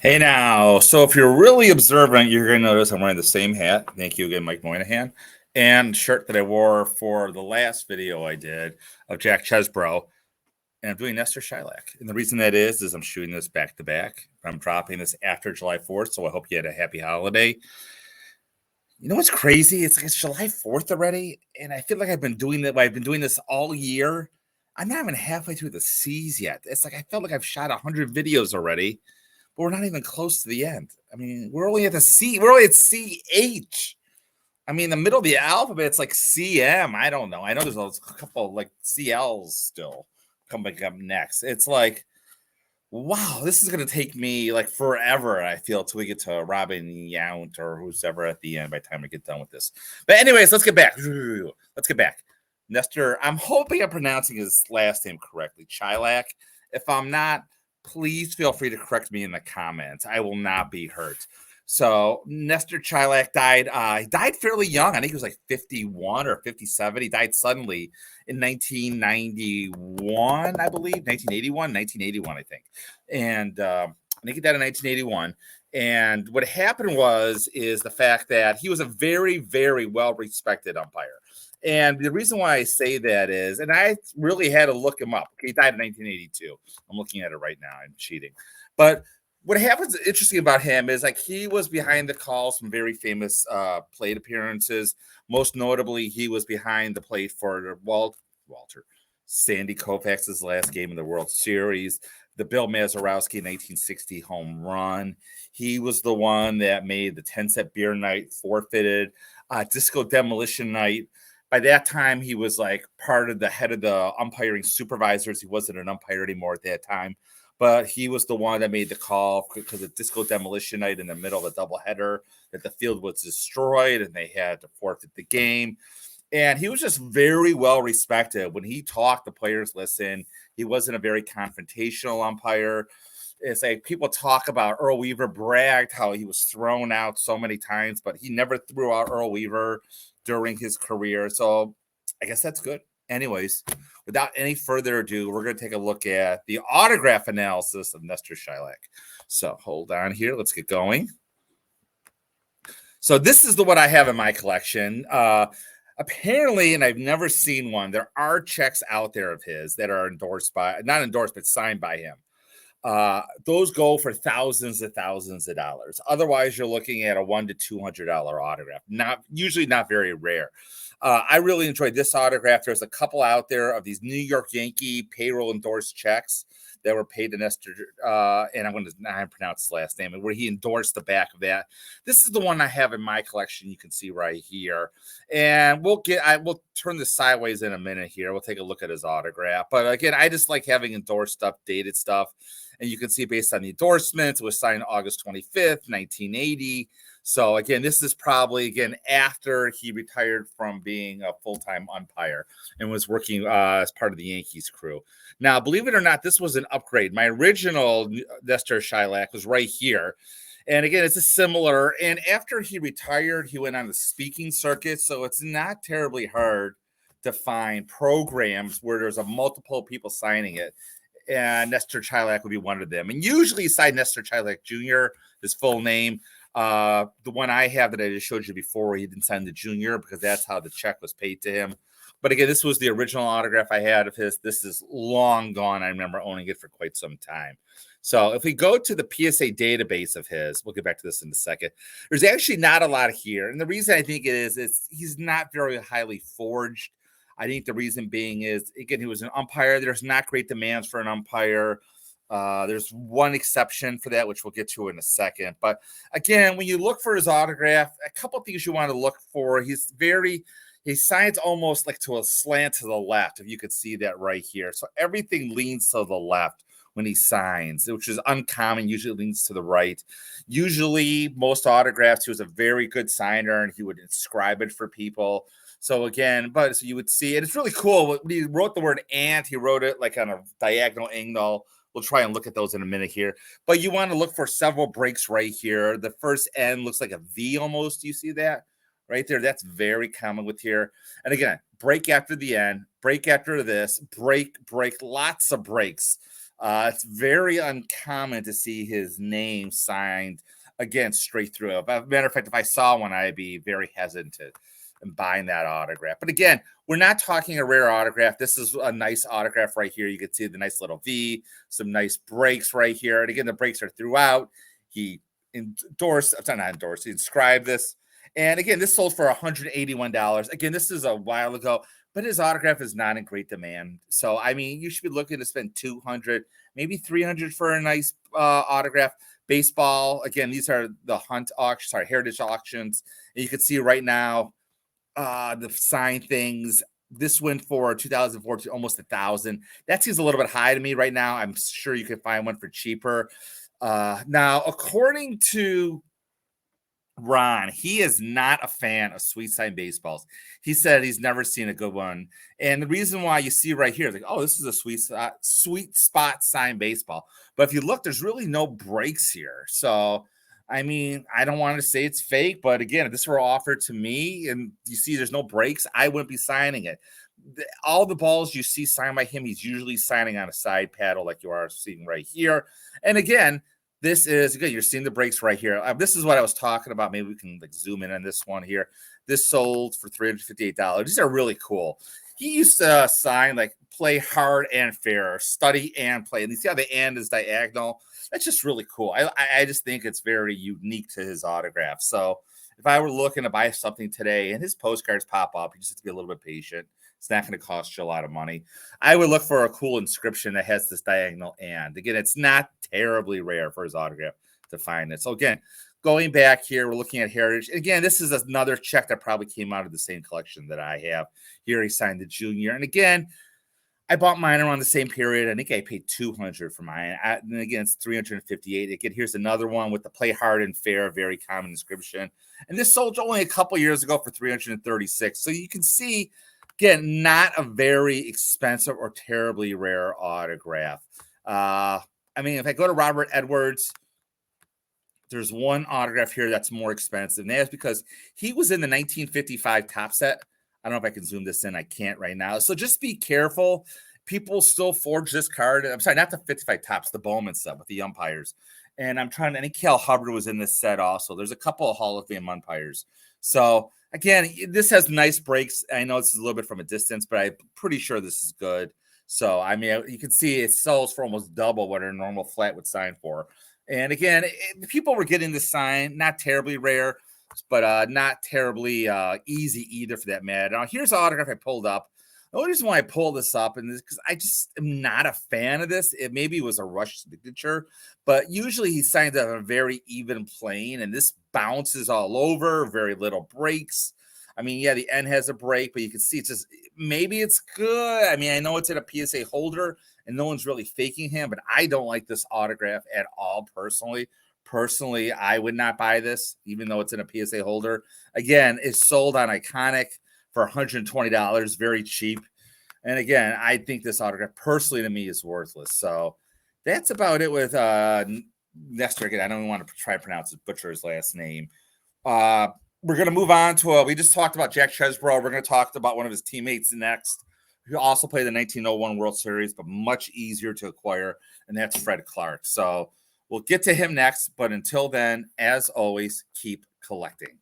Hey now, so if you're really observant, you're going to notice I'm wearing the same hat. Thank you again, Mike Moynihan, and shirt that I wore for the last video I did of Jack Chesbro, and I'm doing Nestor Chylak. And the reason that is I'm shooting this back to back. I'm dropping this after July 4th, so I hope you had a happy holiday. You know what's crazy? It's like it's July 4th already, and I feel like I've been doing that. I've been doing this all year. I'm not even halfway through the C's yet. It's like I felt like I've shot 100 videos already, but we're not even close to the end. I mean, we're only at the C. We're only at CH. I mean, the middle of the alphabet, it's like CM. I don't know. I know there's a couple like CLs still coming up next. It's like, wow, this is going to take me like forever, I feel, till we get to Robin Yount or who's ever at the end by the time we get done with this. But anyways, let's get back. Let's get back. Nestor, I'm hoping I'm pronouncing his last name correctly, Chylak. If I'm not, please feel free to correct me in the comments. I will not be hurt. So Nestor Chylak died. He died fairly young. I think he was like 51 or 57. He died suddenly in 1991, I believe, 1981, I think. And I think he died in 1981. And what happened is the fact that he was a very, very well-respected umpire. And the reason why I say that is, and I really had to look him up. He died in 1982. I'm looking at it right now. I'm cheating. But what happens interesting about him is like he was behind the calls from very famous plate appearances. Most notably, he was behind the plate for Walter Sandy Koufax's last game in the World Series, the Bill Mazeroski 1960 home run. He was the one that made the 10-set beer night forfeited, disco demolition night. By that time, he was like part of the head of the umpiring supervisors. He wasn't an umpire anymore at that time, but he was the one that made the call because of disco demolition night in the middle of the doubleheader that the field was destroyed and they had to forfeit the game. And he was just very well respected. When he talked, the players listened. He wasn't a very confrontational umpire. It's like people talk about Earl Weaver bragged how he was thrown out so many times, but he never threw out Earl Weaver during his career. So I guess that's good. Anyways, without any further ado, we're going to take a look at the autograph analysis of Nestor Chylak. So hold on here. Let's get going. So this is the one I have in my collection. Apparently, and I've never seen one, there are checks out there of his that are not endorsed, but signed by him. Those go for thousands of dollars. Otherwise, you're looking at a $100 to $200 autograph. Usually not very rare. I really enjoyed this autograph. There's a couple out there of these New York Yankee payroll endorsed checks that were paid to Nestor, and I'm going to not pronounce his last name, where he endorsed the back of that. This is the one I have in my collection. You can see right here, and we'll turn this sideways in a minute here. We'll take a look at his autograph. But again, I just like having endorsed stuff, dated stuff. And you can see based on the endorsements, it was signed August 25th, 1980. So again, this is probably, again, after he retired from being a full-time umpire and was working as part of the Yankees crew. Now, believe it or not, this was an upgrade. My original Nestor Chylak was right here. And again, it's a similar. And after he retired, he went on the speaking circuit. So it's not terribly hard to find programs where there's a multiple people signing it. And Nestor Chylak would be one of them. And usually signed Nestor Chylak Jr., his full name. The one I have that I just showed you before, he didn't sign the junior because that's how the check was paid to him. But again, this was the original autograph I had of his. This is long gone. I remember owning it for quite some time. So if we go to the PSA database of his, we'll get back to this in a second. There's actually not a lot here. And the reason I think it is he's not very highly forged. I think the reason being is, again, he was an umpire. There's not great demands for an umpire. There's one exception for that, which we'll get to in a second. But again, when you look for his autograph, a couple of things you want to look for. He signs almost like to a slant to the left, if you could see that right here. So everything leans to the left when he signs, which is uncommon. Usually it leans to the right. Usually most autographs, he was a very good signer and he would inscribe it for people. So again, so you would see it. It's really cool. When he wrote the word "ant," he wrote it like on a diagonal angle. We'll try and look at those in a minute here. But you want to look for several breaks right here. The first N looks like a V almost. You see that right there? That's very common with here. And again, break after the N, break after this, break, lots of breaks. It's very uncommon to see his name signed again straight through. As a matter of fact, if I saw one, I'd be very hesitant in buying that autograph. But again, we're not talking a rare autograph. This is a nice autograph right here. You can see the nice little V, some nice breaks right here. And again, the breaks are throughout. He endorsed, I'm not endorsed, he inscribed this. And again, this sold for $181. Again, this is a while ago, but his autograph is not in great demand. So, I mean, you should be looking to spend $200, maybe $300 for a nice autograph. Baseball, again, these are the Heritage auctions. And you can see right now, the signed things. This went for 2014, almost $1,000. That seems a little bit high to me right now. I'm sure you can find one for cheaper. Now, according to Ron, he is not a fan of sweet sign baseballs. He said he's never seen a good one. And the reason why you see right here, like, oh, this is a sweet spot sign baseball. But if you look, there's really no breaks here. So, I mean, I don't want to say it's fake, but again, if this were offered to me and you see there's no breaks, I wouldn't be signing it. All the balls you see signed by him, he's usually signing on a side paddle like you are seeing right here. And again, this is good. You're seeing the breaks right here. This is what I was talking about. Maybe we can like zoom in on this one here. This sold for $358. These are really cool. He used to sign like play hard and fair, study and play. And you see how the and is diagonal. That's just really cool. I just think it's very unique to his autograph. So if I were looking to buy something today and his postcards pop up, you just have to be a little bit patient. It's not going to cost you a lot of money. I would look for a cool inscription that has this diagonal and. Again, it's not terribly rare for his autograph to find it. So again, going back here, we're looking at Heritage. Again, this is another check that probably came out of the same collection that I have. Here he signed the junior. And again, I bought mine around the same period. I think I paid $200 for mine. And again, it's $358. Again, here's another one with the play hard and fair, very common inscription. And this sold only a couple years ago for $336. So you can see, again, not a very expensive or terribly rare autograph. I mean, if I go to Robert Edwards, there's one autograph here that's more expensive. And that's because he was in the 1955 top set. I don't know if I can zoom this in. I can't right now. So just be careful. People still forge this card. I'm sorry, not the 55 tops, the Bowman set with the umpires. And I think Cal Hubbard was in this set also. There's a couple of Hall of Fame umpires. So again, this has nice breaks. I know it's a little bit from a distance, but I'm pretty sure this is good. So, I mean, you can see it sells for almost double what a normal flat would sign for. And again, people were getting this sign, not terribly rare, but not terribly easy either for that matter. Now, here's an autograph I pulled up. The only reason why I pulled this up and because I just am not a fan of this. It maybe was a rush signature, but usually he signs on a very even plane, and this bounces all over, very little breaks. I mean, yeah, the end has a break, but you can see it's just maybe it's good. I mean, I know it's in a PSA holder, and no one's really faking him, but I don't like this autograph at all personally. Personally, I would not buy this, even though it's in a PSA holder. Again, it's sold on Iconic for $120, very cheap. And again, I think this autograph personally to me is worthless. So that's about it with Nestor. Again, I don't even want to try to pronounce it, butcher his last name. We're going to move on to we just talked about Jack Chesbrough. We're going to talk about one of his teammates next, who also played the 1901 World Series, but much easier to acquire, and that's Fred Clark. So we'll get to him next, but until then, as always, keep collecting.